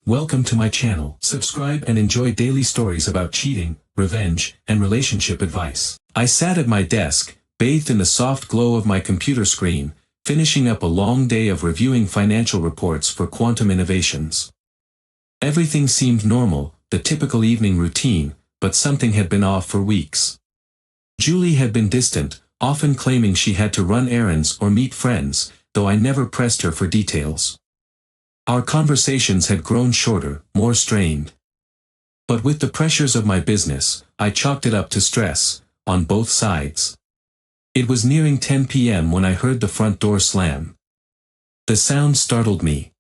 Welcome to my channel. Subscribe and enjoy daily stories about cheating, revenge, and relationship advice. I sat at my desk, bathed in the soft glow of my computer screen, finishing up a long day of reviewing financial reports for Quantum Innovations. Everything seemed normal, the typical evening routine, but something had been off for weeks. Julie had been distant, often claiming she had to run errands or meet friends, though I never pressed her for details. Our conversations had grown shorter, more strained. But with the pressures of my business, I chalked it up to stress, on both sides. It was nearing 10 p.m. when I heard the front door slam. The sound startled me.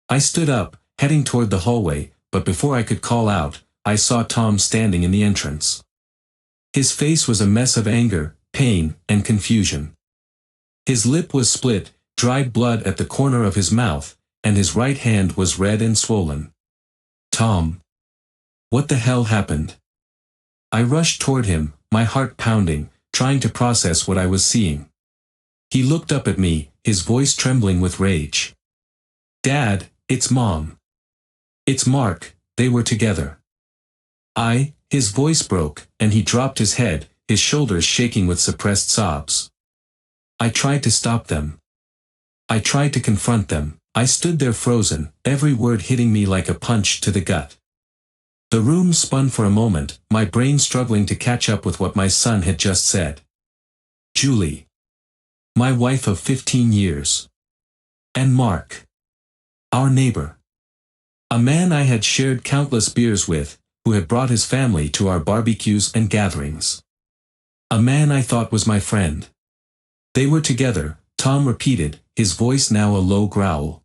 I stood up, heading toward the hallway, but before I could call out, I saw Tom standing in the entrance. His face was a mess of anger, pain, and confusion. His lip was split, dried blood at the corner of his mouth, and his right hand was red and swollen. Tom. What the hell happened? I rushed toward him, my heart pounding, trying to process what I was seeing. He looked up at me, his voice trembling with rage. Dad, it's Mom. It's Mark, they were together. His voice broke, and he dropped his head, his shoulders shaking with suppressed sobs. I tried to stop them. I tried to confront them. I stood there frozen, every word hitting me like a punch to the gut. The room spun for a moment, my brain struggling to catch up with what my son had just said. Julie. My wife of 15 years. And Mark. Our neighbor. A man I had shared countless beers with, who had brought his family to our barbecues and gatherings. A man I thought was my friend. They were together, Tom repeated, his voice now a low growl.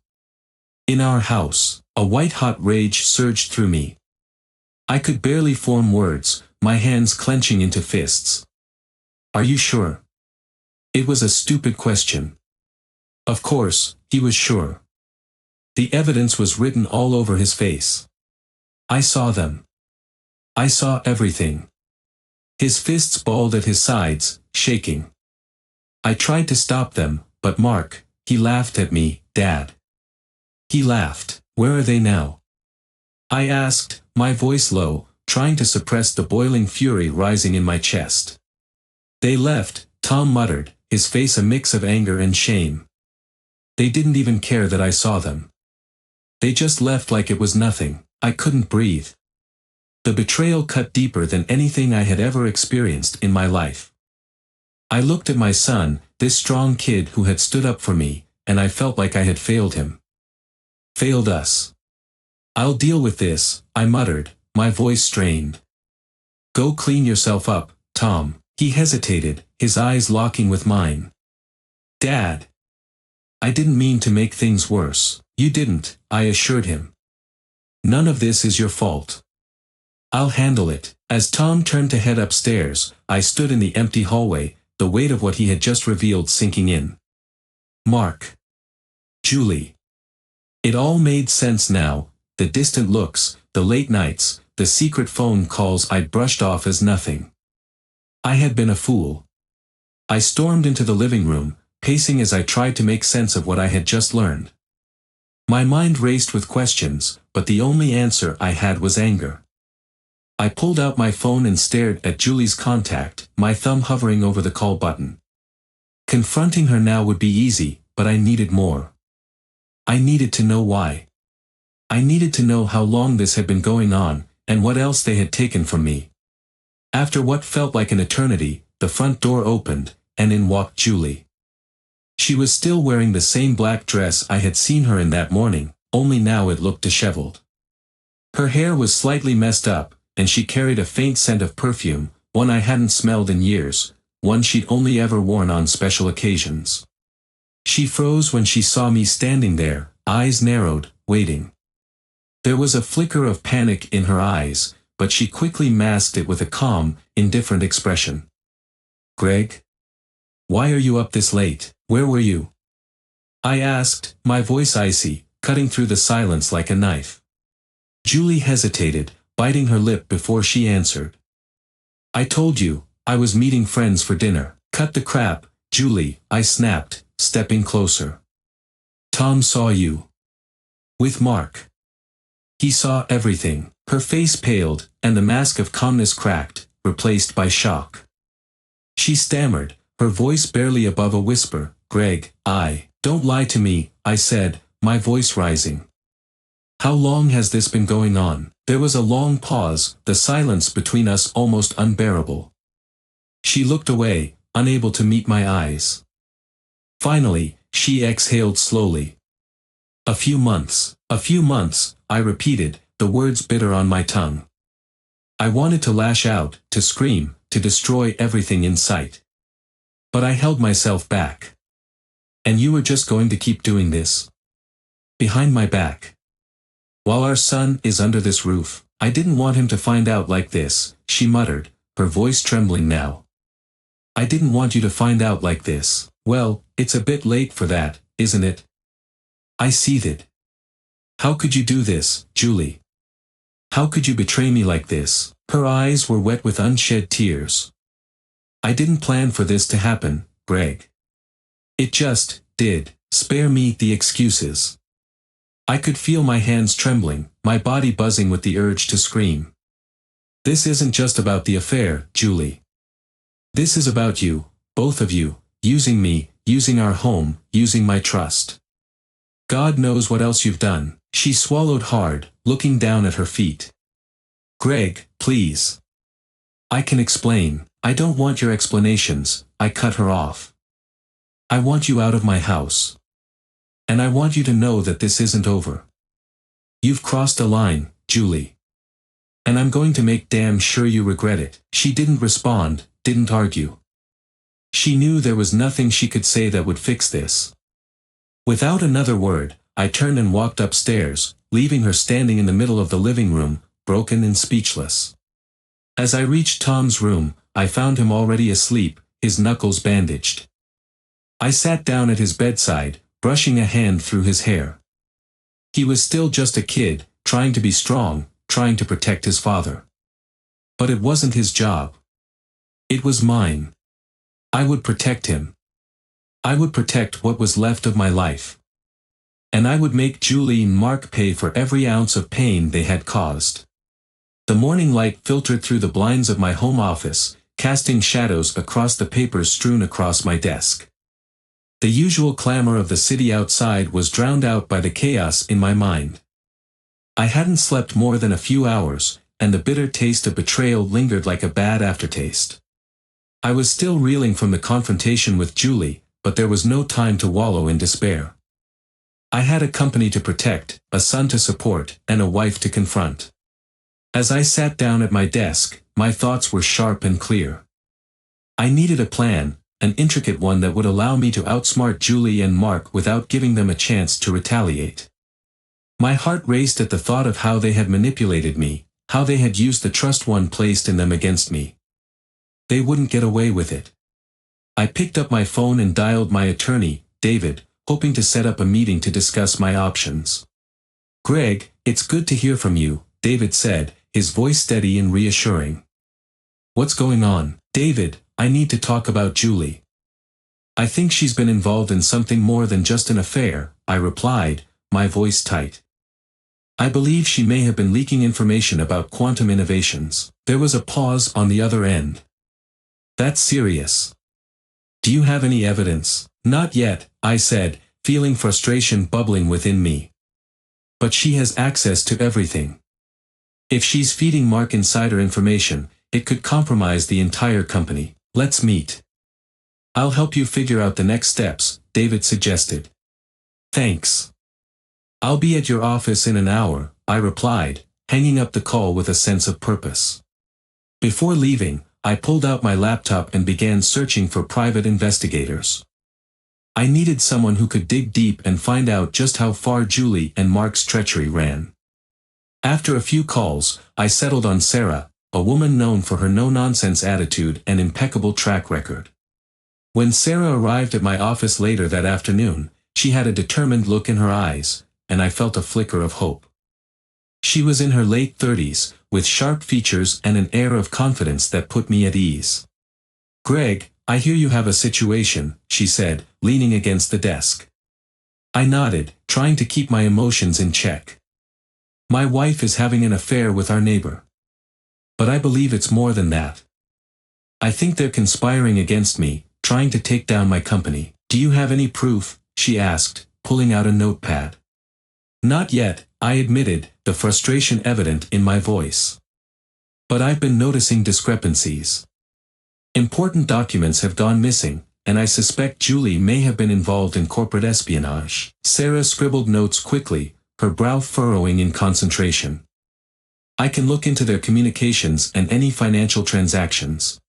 In our house, a white-hot rage surged through me. I could barely form words, my hands clenching into fists. Are you sure? It was a stupid question. Of course, he was sure. The evidence was written all over his face. I saw them. I saw everything. His fists balled at his sides, shaking. I tried to stop them, but Mark, he laughed at me, Dad. He laughed. Where are they now? I asked, my voice low, trying to suppress the boiling fury rising in my chest. They left, Tom muttered, his face a mix of anger and shame. They didn't even care that I saw them. They just left like it was nothing. I couldn't breathe. The betrayal cut deeper than anything I had ever experienced in my life. I looked at my son, this strong kid who had stood up for me, and I felt like I had failed him. Failed us. I'll deal with this, I muttered, my voice strained. Go clean yourself up, Tom. He hesitated, his eyes locking with mine. Dad. I didn't mean to make things worse. You didn't, I assured him. None of this is your fault. I'll handle it. As Tom turned to head upstairs, I stood in the empty hallway, the weight of what he had just revealed sinking in. Mark. Julie. It all made sense now, the distant looks, the late nights, the secret phone calls I'd brushed off as nothing. I had been a fool. I stormed into the living room, pacing as I tried to make sense of what I had just learned. My mind raced with questions, but the only answer I had was anger. I pulled out my phone and stared at Julie's contact, my thumb hovering over the call button. Confronting her now would be easy, but I needed more. I needed to know why. I needed to know how long this had been going on, and what else they had taken from me. After what felt like an eternity, the front door opened, and in walked Julie. She was still wearing the same black dress I had seen her in that morning, only now it looked disheveled. Her hair was slightly messed up, and she carried a faint scent of perfume, one I hadn't smelled in years, one she'd only ever worn on special occasions. She froze when she saw me standing there, eyes narrowed, waiting. There was a flicker of panic in her eyes, but she quickly masked it with a calm, indifferent expression. Greg? Why are you up this late? Where were you? I asked, my voice icy, cutting through the silence like a knife. Julie hesitated, biting her lip before she answered. I told you, I was meeting friends for dinner. Cut the crap, Julie, I snapped, stepping closer. Tom saw you. With Mark. He saw everything. Her face paled, and the mask of calmness cracked, replaced by shock. She stammered, her voice barely above a whisper. "Greg, don't lie to me," I said, my voice rising. "How long has this been going on?" There was a long pause, the silence between us almost unbearable. She looked away, unable to meet my eyes. Finally, she exhaled slowly. A few months, I repeated, the words bitter on my tongue. I wanted to lash out, to scream, to destroy everything in sight. But I held myself back. "And you were just going to keep doing this? Behind my back? While our son is under this roof?" "I didn't want him to find out like this," she muttered, her voice trembling now. "I didn't want you to find out like this." "Well, it's a bit late for that, isn't it?" I seethed. "How could you do this, Julie? How could you betray me like this?" Her eyes were wet with unshed tears. "I didn't plan for this to happen, Greg. It just did. Spare me the excuses." I could feel my hands trembling, my body buzzing with the urge to scream. "This isn't just about the affair, Julie. This is about you, both of you, using me, using our home, using my trust. God knows what else you've done." She swallowed hard, looking down at her feet. "Greg, please. I can explain." "I don't want your explanations," I cut her off. "I want you out of my house. And I want you to know that this isn't over. You've crossed a line, Julie. And I'm going to make damn sure you regret it." She didn't respond, didn't argue. She knew there was nothing she could say that would fix this. Without another word, I turned and walked upstairs, leaving her standing in the middle of the living room, broken and speechless. As I reached Tom's room, I found him already asleep, his knuckles bandaged. I sat down at his bedside, brushing a hand through his hair. He was still just a kid, trying to be strong, trying to protect his father. But it wasn't his job. It was mine. I would protect him. I would protect what was left of my life. And I would make Julie and Mark pay for every ounce of pain they had caused. The morning light filtered through the blinds of my home office, casting shadows across the papers strewn across my desk. The usual clamor of the city outside was drowned out by the chaos in my mind. I hadn't slept more than a few hours, and the bitter taste of betrayal lingered like a bad aftertaste. I was still reeling from the confrontation with Julie, but there was no time to wallow in despair. I had a company to protect, a son to support, and a wife to confront. As I sat down at my desk, my thoughts were sharp and clear. I needed a plan, an intricate one that would allow me to outsmart Julie and Mark without giving them a chance to retaliate. My heart raced at the thought of how they had manipulated me, how they had used the trust one placed in them against me. They wouldn't get away with it. I picked up my phone and dialed my attorney, David, hoping to set up a meeting to discuss my options. "Greg, it's good to hear from you," David said, his voice steady and reassuring. "What's going on?" "David, I need to talk about Julie. I think she's been involved in something more than just an affair," I replied, my voice tight. "I believe she may have been leaking information about quantum innovations." There was a pause on the other end. "That's serious. Do you have any evidence?" "Not yet," I said, feeling frustration bubbling within me. "But she has access to everything. If she's feeding Mark insider information, it could compromise the entire company." "Let's meet. I'll help you figure out the next steps," David suggested. "Thanks. I'll be at your office in an hour," I replied, hanging up the call with a sense of purpose. Before leaving, I pulled out my laptop and began searching for private investigators. I needed someone who could dig deep and find out just how far Julie and Mark's treachery ran. After a few calls, I settled on Sarah, a woman known for her no-nonsense attitude and impeccable track record. When Sarah arrived at my office later that afternoon, she had a determined look in her eyes, and I felt a flicker of hope. She was in her late 30s, with sharp features and an air of confidence that put me at ease. "Greg, I hear you have a situation," she said, leaning against the desk. I nodded, trying to keep my emotions in check. My wife is having an affair with our neighbor. But I believe it's more than that. I think they're conspiring against me, trying to take down my company. Do you have any proof? She asked, pulling out a notepad. Not yet, I admitted, the frustration evident in my voice. But I've been noticing discrepancies. Important documents have gone missing, and I suspect Julie may have been involved in corporate espionage. Sarah scribbled notes quickly, her brow furrowing in concentration. I can look into their communications and any financial transactions.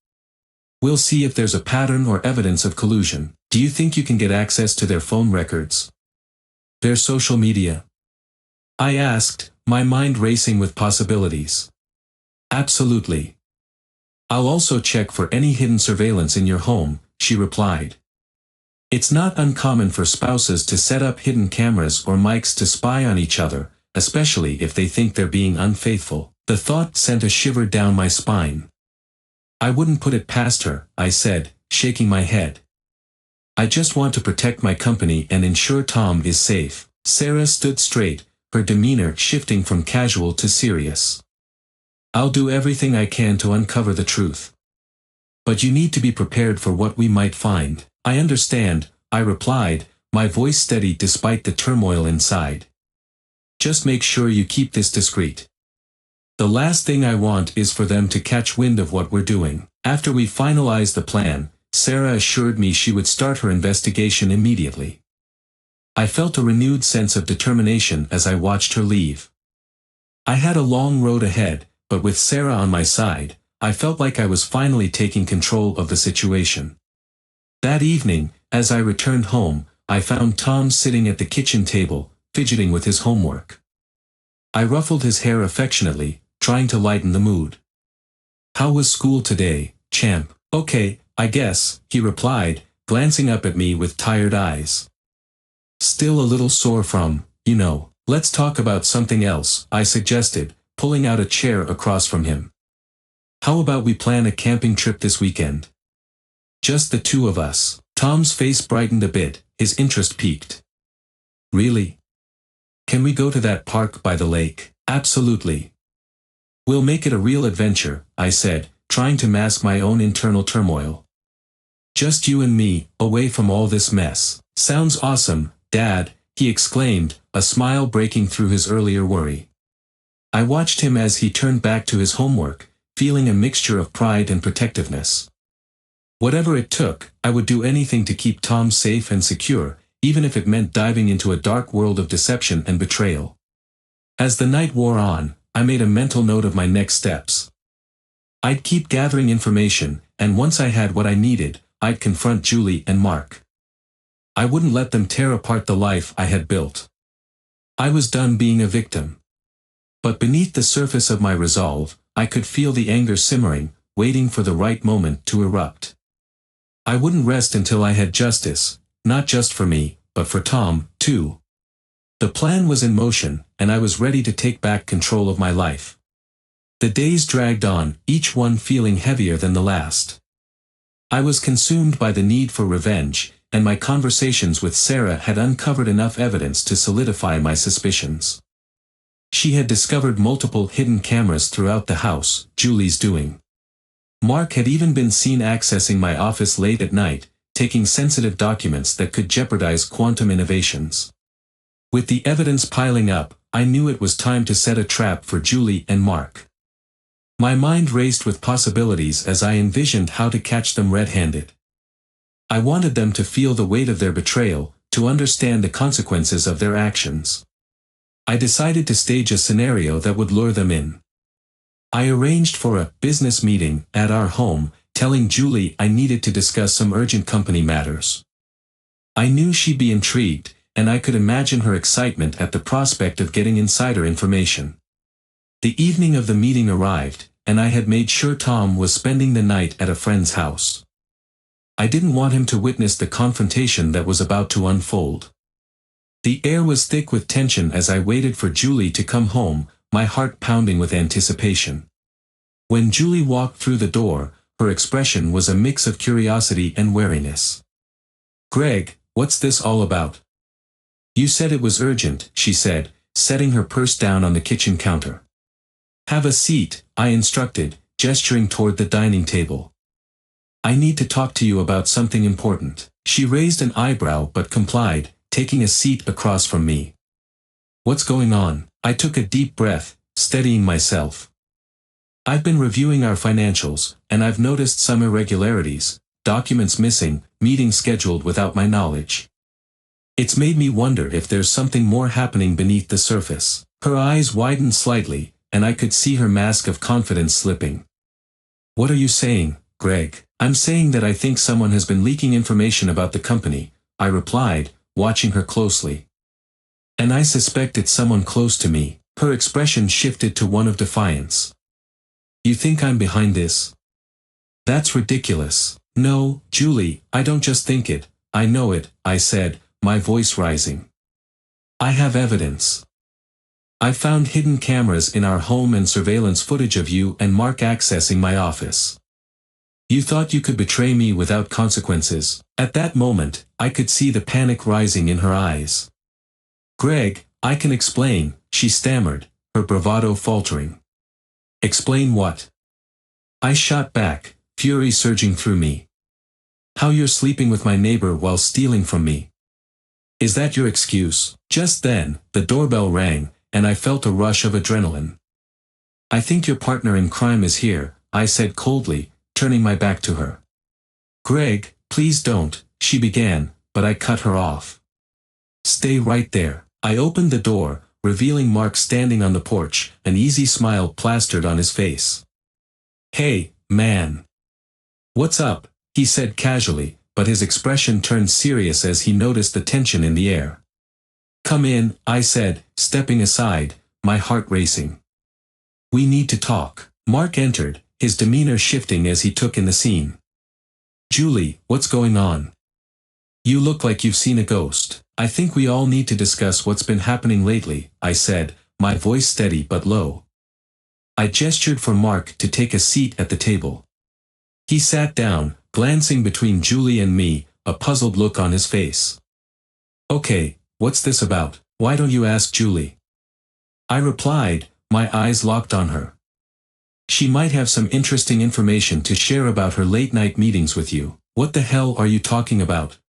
We'll see if there's a pattern or evidence of collusion. Do you think you can get access to their phone records? Their social media? I asked, my mind racing with possibilities. Absolutely. I'll also check for any hidden surveillance in your home, she replied. It's not uncommon for spouses to set up hidden cameras or mics to spy on each other, especially if they think they're being unfaithful. The thought sent a shiver down my spine. I wouldn't put it past her, I said, shaking my head. I just want to protect my company and ensure Tom is safe. Sarah stood straight, her demeanor shifting from casual to serious. I'll do everything I can to uncover the truth. But you need to be prepared for what we might find. I understand, I replied, my voice steady despite the turmoil inside. Just make sure you keep this discreet. The last thing I want is for them to catch wind of what we're doing. After we finalized the plan, Sarah assured me she would start her investigation immediately. I felt a renewed sense of determination as I watched her leave. I had a long road ahead, but with Sarah on my side, I felt like I was finally taking control of the situation. That evening, as I returned home, I found Tom sitting at the kitchen table, fidgeting with his homework. I ruffled his hair affectionately, trying to lighten the mood. How was school today, champ? Okay, I guess, he replied, glancing up at me with tired eyes. Still a little sore from, let's talk about something else, I suggested, pulling out a chair across from him. How about we plan a camping trip this weekend? Just the two of us. Tom's face brightened a bit, his interest piqued. Really? Can we go to that park by the lake? Absolutely. We'll make it a real adventure, I said, trying to mask my own internal turmoil. Just you and me, away from all this mess. Sounds awesome, Dad, he exclaimed, a smile breaking through his earlier worry. I watched him as he turned back to his homework, feeling a mixture of pride and protectiveness. Whatever it took, I would do anything to keep Tom safe and secure, even if it meant diving into a dark world of deception and betrayal. As the night wore on, I made a mental note of my next steps. I'd keep gathering information, and once I had what I needed, I'd confront Julie and Mark. I wouldn't let them tear apart the life I had built. I was done being a victim. But beneath the surface of my resolve, I could feel the anger simmering, waiting for the right moment to erupt. I wouldn't rest until I had justice, not just for me, but for Tom, too. The plan was in motion, and I was ready to take back control of my life. The days dragged on, each one feeling heavier than the last. I was consumed by the need for revenge, and my conversations with Sarah had uncovered enough evidence to solidify my suspicions. She had discovered multiple hidden cameras throughout the house, Julie's doing. Mark had even been seen accessing my office late at night, taking sensitive documents that could jeopardize quantum innovations. With the evidence piling up, I knew it was time to set a trap for Julie and Mark. My mind raced with possibilities as I envisioned how to catch them red-handed. I wanted them to feel the weight of their betrayal, to understand the consequences of their actions. I decided to stage a scenario that would lure them in. I arranged for a business meeting at our home, telling Julie I needed to discuss some urgent company matters. I knew she'd be intrigued, and I could imagine her excitement at the prospect of getting insider information. The evening of the meeting arrived, and I had made sure Tom was spending the night at a friend's house. I didn't want him to witness the confrontation that was about to unfold. The air was thick with tension as I waited for Julie to come home, my heart pounding with anticipation. When Julie walked through the door, her expression was a mix of curiosity and wariness. "Greg, what's this all about?" "You said it was urgent," she said, setting her purse down on the kitchen counter. "Have a seat," I instructed, gesturing toward the dining table. "I need to talk to you about something important." She raised an eyebrow but complied, taking a seat across from me. "What's going on?" I took a deep breath, steadying myself. "I've been reviewing our financials, and I've noticed some irregularities, documents missing, meetings scheduled without my knowledge. It's made me wonder if there's something more happening beneath the surface." Her eyes widened slightly, and I could see her mask of confidence slipping. "What are you saying, Greg?" "I'm saying that I think someone has been leaking information about the company," I replied, watching her closely. "And I suspect it's someone close to me." Her expression shifted to one of defiance. "You think I'm behind this?" "That's ridiculous." "No, Julie, I don't just think it, I know it," I said, my voice rising. "I have evidence. I found hidden cameras in our home and surveillance footage of you and Mark accessing my office. You thought you could betray me without consequences." At that moment, I could see the panic rising in her eyes. "Greg, I can explain," she stammered, her bravado faltering. "Explain what?" I shot back, fury surging through me. "How you're sleeping with my neighbor while stealing from me. Is that your excuse?" Just then, the doorbell rang, and I felt a rush of adrenaline. "I think your partner in crime is here," I said coldly, turning my back to her. "Greg, please don't," she began, but I cut her off. "Stay right there." I opened the door, revealing Mark standing on the porch, an easy smile plastered on his face. "Hey, man. What's up?" he said casually, but his expression turned serious as he noticed the tension in the air. "Come in," I said, stepping aside, my heart racing. "We need to talk." Mark entered, his demeanor shifting as he took in the scene. "Julie, what's going on? You look like you've seen a ghost." "I think we all need to discuss what's been happening lately," I said, my voice steady but low. I gestured for Mark to take a seat at the table. He sat down, glancing between Julie and me, a puzzled look on his face. "Okay, what's this about? Why don't you ask Julie?" I replied, my eyes locked on her. "She might have some interesting information to share about her late-night meetings with you." "What the hell are you talking about?"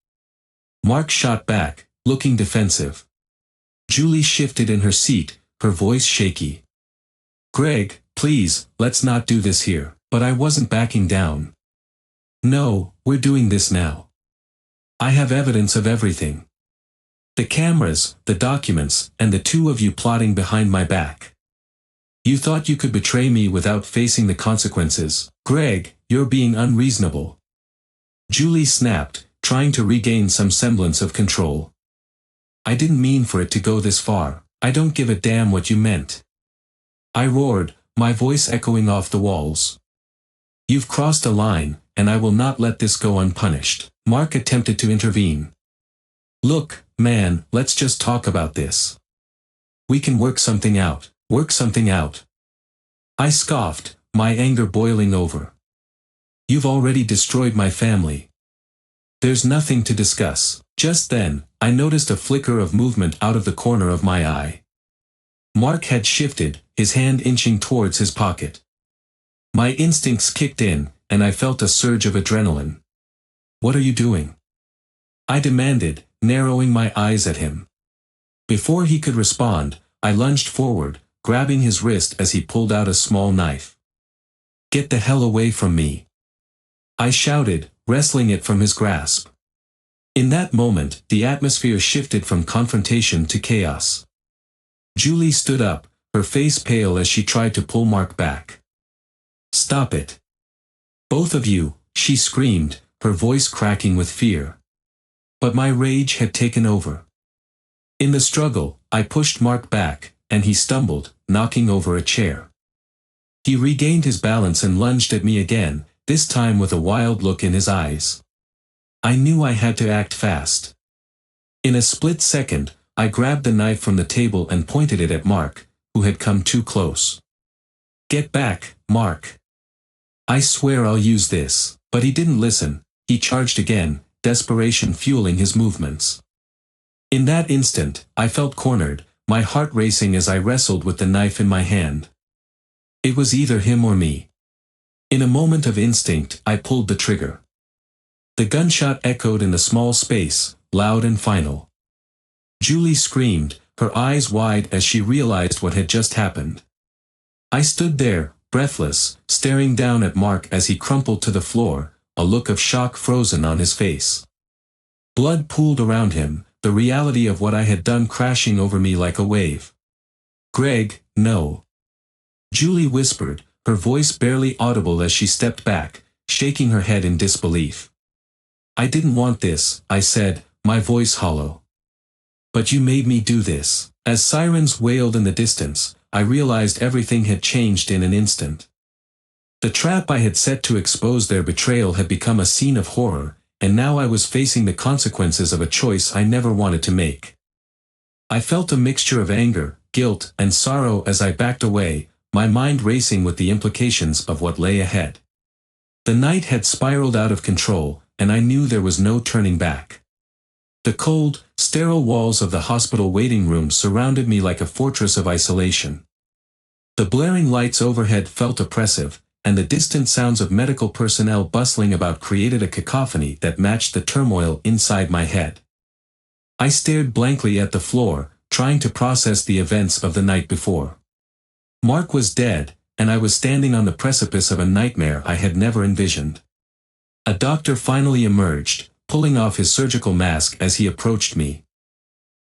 Mark shot back, looking defensive. Julie shifted in her seat, her voice shaky. "Greg, please, let's not do this here." But I wasn't backing down. "No, we're doing this now. I have evidence of everything. The cameras, the documents, and the two of you plotting behind my back. You thought you could betray me without facing the consequences." "Greg, you're being unreasonable." Julie snapped, trying to regain some semblance of control. "I didn't mean for it to go this far. I don't give a damn what you meant." I roared, my voice echoing off the walls. "You've crossed a line, and I will not let this go unpunished." Mark attempted to intervene. "Look, man, let's just talk about this. We can work something out." "Work something out?" I scoffed, my anger boiling over. "You've already destroyed my family. There's nothing to discuss." Just then, I noticed a flicker of movement out of the corner of my eye. Mark had shifted, his hand inching towards his pocket. My instincts kicked in, and I felt a surge of adrenaline. "What are you doing?" I demanded, narrowing my eyes at him. Before he could respond, I lunged forward, grabbing his wrist as he pulled out a small knife. "Get the hell away from me!" I shouted, wrestling it from his grasp. In that moment, the atmosphere shifted from confrontation to chaos. Julie stood up, her face pale as she tried to pull Mark back. "Stop it. Both of you," she screamed, her voice cracking with fear. But my rage had taken over. In the struggle, I pushed Mark back, and he stumbled, knocking over a chair. He regained his balance and lunged at me again, this time with a wild look in his eyes. I knew I had to act fast. In a split second, I grabbed the knife from the table and pointed it at Mark, who had come too close. "Get back, Mark. I swear I'll use this." But he didn't listen. He charged again, desperation fueling his movements. In that instant, I felt cornered, my heart racing as I wrestled with the knife in my hand. It was either him or me. In a moment of instinct, I pulled the trigger. The gunshot echoed in the small space, loud and final. Julie screamed, her eyes wide as she realized what had just happened. I stood there, breathless, staring down at Mark as he crumpled to the floor, a look of shock frozen on his face. Blood pooled around him, the reality of what I had done crashing over me like a wave. "Greg, no." Julie whispered, her voice barely audible as she stepped back, shaking her head in disbelief. "I didn't want this," I said, my voice hollow. "But you made me do this." As sirens wailed in the distance, I realized everything had changed in an instant. The trap I had set to expose their betrayal had become a scene of horror, and now I was facing the consequences of a choice I never wanted to make. I felt a mixture of anger, guilt, and sorrow as I backed away, my mind racing with the implications of what lay ahead. The night had spiraled out of control, and I knew there was no turning back. The cold, sterile walls of the hospital waiting room surrounded me like a fortress of isolation. The blaring lights overhead felt oppressive, and the distant sounds of medical personnel bustling about created a cacophony that matched the turmoil inside my head. I stared blankly at the floor, trying to process the events of the night before. Mark was dead, and I was standing on the precipice of a nightmare I had never envisioned. A doctor finally emerged, pulling off his surgical mask as he approached me.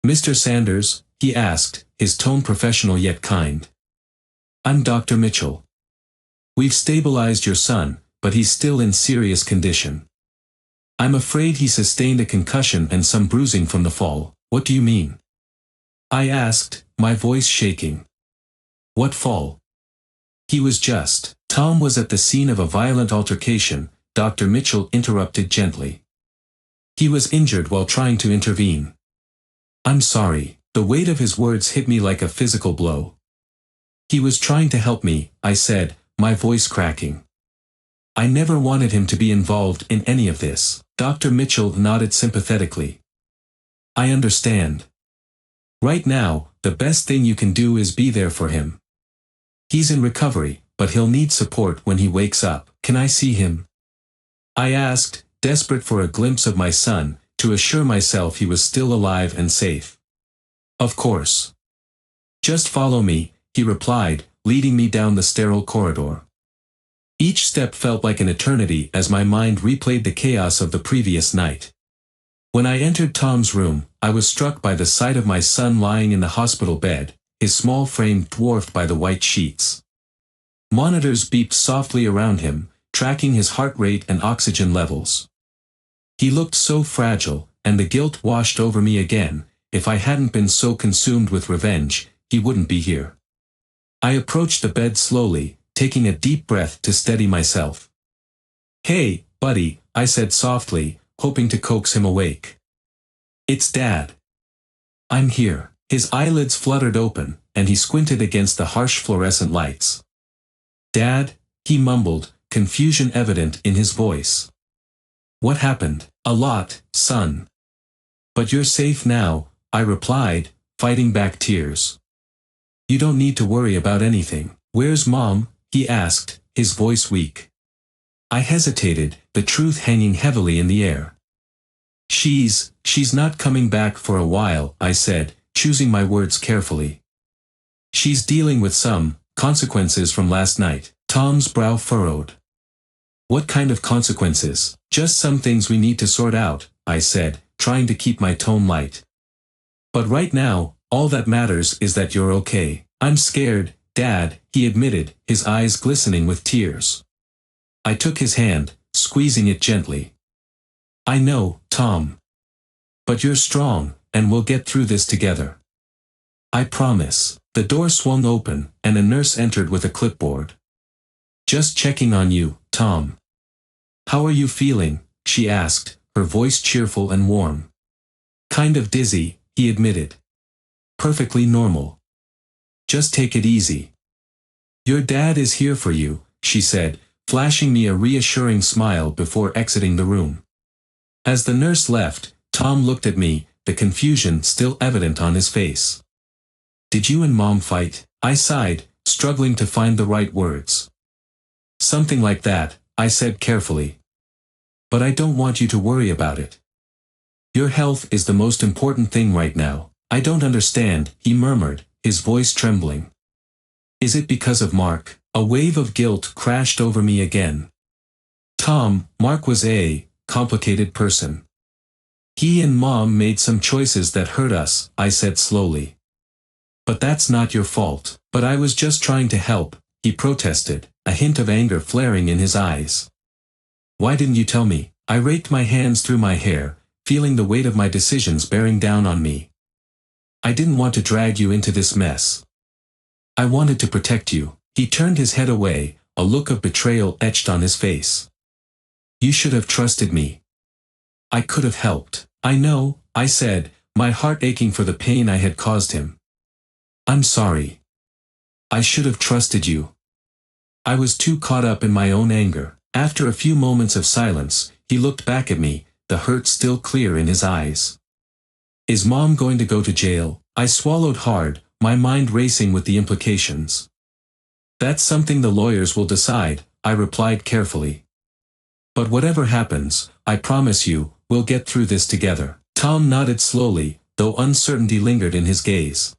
"Mr. Sanders?" he asked, his tone professional yet kind. "I'm Dr. Mitchell. We've stabilized your son, but he's still in serious condition. I'm afraid he sustained a concussion and some bruising from the fall." "What do you mean?" I asked, my voice shaking. "What fall?" "He was just." Tom was at the scene of a violent altercation, Dr. Mitchell interrupted gently. "He was injured while trying to intervene." "I'm sorry." The weight of his words hit me like a physical blow. "He was trying to help me," I said, my voice cracking. "I never wanted him to be involved in any of this." Dr. Mitchell nodded sympathetically. "I understand. Right now, the best thing you can do is be there for him. He's in recovery, but he'll need support when he wakes up." "Can I see him?" I asked, desperate for a glimpse of my son, to assure myself he was still alive and safe. "Of course. Just follow me," he replied, leading me down the sterile corridor. Each step felt like an eternity as my mind replayed the chaos of the previous night. When I entered Tom's room, I was struck by the sight of my son lying in the hospital bed, his small frame dwarfed by the white sheets. Monitors beeped softly around him, tracking his heart rate and oxygen levels. He looked so fragile, and the guilt washed over me again. If I hadn't been so consumed with revenge, he wouldn't be here. I approached the bed slowly, taking a deep breath to steady myself. "Hey, buddy," I said softly, hoping to coax him awake. "It's Dad." "I'm here." His eyelids fluttered open, and he squinted against the harsh fluorescent lights. "Dad," he mumbled, confusion evident in his voice. "What happened?" "A lot, son. But you're safe now," I replied, fighting back tears. "You don't need to worry about anything." "Where's Mom?" he asked, his voice weak. I hesitated, the truth hanging heavily in the air. She's not coming back for a while," I said, choosing my words carefully. "She's dealing with some consequences from last night." Tom's brow furrowed. "What kind of consequences?" "Just some things we need to sort out," I said, trying to keep my tone light. "But right now, all that matters is that you're okay." "I'm scared, Dad," he admitted, his eyes glistening with tears. I took his hand, squeezing it gently. "I know, Tom. But you're strong, and we'll get through this together. I promise." The door swung open, and a nurse entered with a clipboard. "Just checking on you, Tom." "How are you feeling?" she asked, her voice cheerful and warm. "Kind of dizzy," he admitted. "Perfectly normal. Just take it easy. Your dad is here for you," she said, flashing me a reassuring smile before exiting the room. As the nurse left, Tom looked at me, the confusion still evident on his face. Did you and Mom fight? I sighed, struggling to find the right words. Something like that, I said carefully. But I don't want you to worry about it. Your health is the most important thing right now. I don't understand, he murmured, his voice trembling. Is it because of Mark? A wave of guilt crashed over me again. Tom, Mark was a complicated person. He and Mom made some choices that hurt us, I said slowly. But that's not your fault. But I was just trying to help, he protested, a hint of anger flaring in his eyes. Why didn't you tell me? I raked my hands through my hair, feeling the weight of my decisions bearing down on me. I didn't want to drag you into this mess. I wanted to protect you. He turned his head away, a look of betrayal etched on his face. You should have trusted me. I could have helped. I know, I said, my heart aching for the pain I had caused him. I'm sorry. I should have trusted you. I was too caught up in my own anger. After a few moments of silence, he looked back at me, the hurt still clear in his eyes. Is Mom going to go to jail? I swallowed hard, my mind racing with the implications. That's something the lawyers will decide, I replied carefully. But whatever happens, I promise you, we'll get through this together. Tom nodded slowly, though uncertainty lingered in his gaze.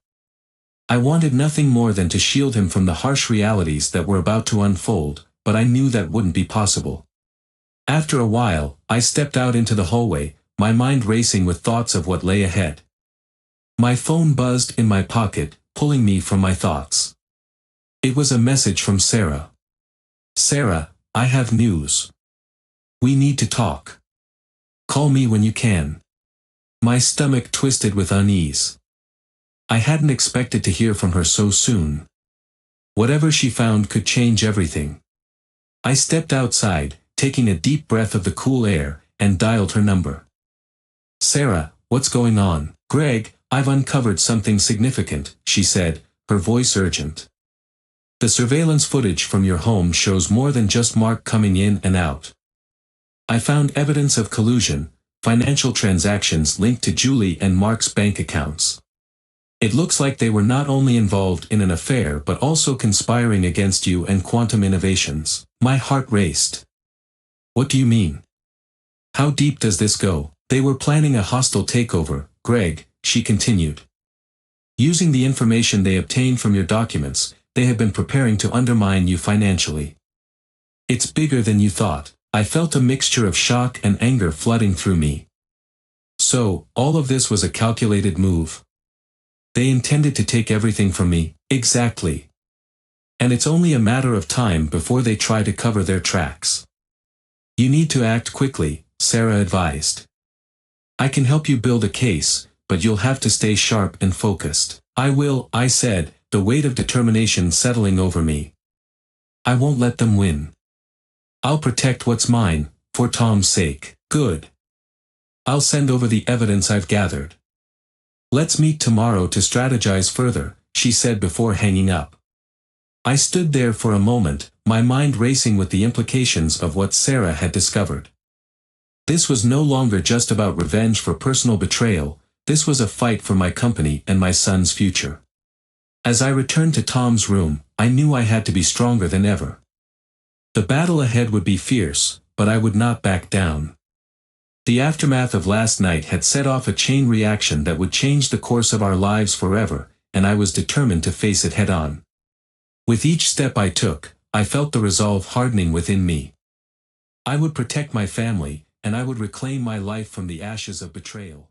I wanted nothing more than to shield him from the harsh realities that were about to unfold, but I knew that wouldn't be possible. After a while, I stepped out into the hallway, my mind racing with thoughts of what lay ahead. My phone buzzed in my pocket, pulling me from my thoughts. It was a message from Sarah. Sarah, I have news. We need to talk. Call me when you can. My stomach twisted with unease. I hadn't expected to hear from her so soon. Whatever she found could change everything. I stepped outside, taking a deep breath of the cool air, and dialed her number. Sarah, what's going on? Greg, I've uncovered something significant, she said, her voice urgent. The surveillance footage from your home shows more than just Mark coming in and out. I found evidence of collusion, financial transactions linked to Julie and Mark's bank accounts. It looks like they were not only involved in an affair but also conspiring against you and Quantum Innovations. My heart raced. What do you mean? How deep does this go? They were planning a hostile takeover, Greg, she continued. Using the information they obtained from your documents, they have been preparing to undermine you financially. It's bigger than you thought. I felt a mixture of shock and anger flooding through me. So, all of this was a calculated move. They intended to take everything from me. Exactly. And it's only a matter of time before they try to cover their tracks. You need to act quickly, Sarah advised. I can help you build a case, but you'll have to stay sharp and focused. I will, I said, the weight of determination settling over me. I won't let them win. I'll protect what's mine, for Tom's sake. Good. I'll send over the evidence I've gathered. Let's meet tomorrow to strategize further, she said before hanging up. I stood there for a moment, my mind racing with the implications of what Sarah had discovered. This was no longer just about revenge for personal betrayal, this was a fight for my company and my son's future. As I returned to Tom's room, I knew I had to be stronger than ever. The battle ahead would be fierce, but I would not back down. The aftermath of last night had set off a chain reaction that would change the course of our lives forever, and I was determined to face it head-on. With each step I took, I felt the resolve hardening within me. I would protect my family, and I would reclaim my life from the ashes of betrayal.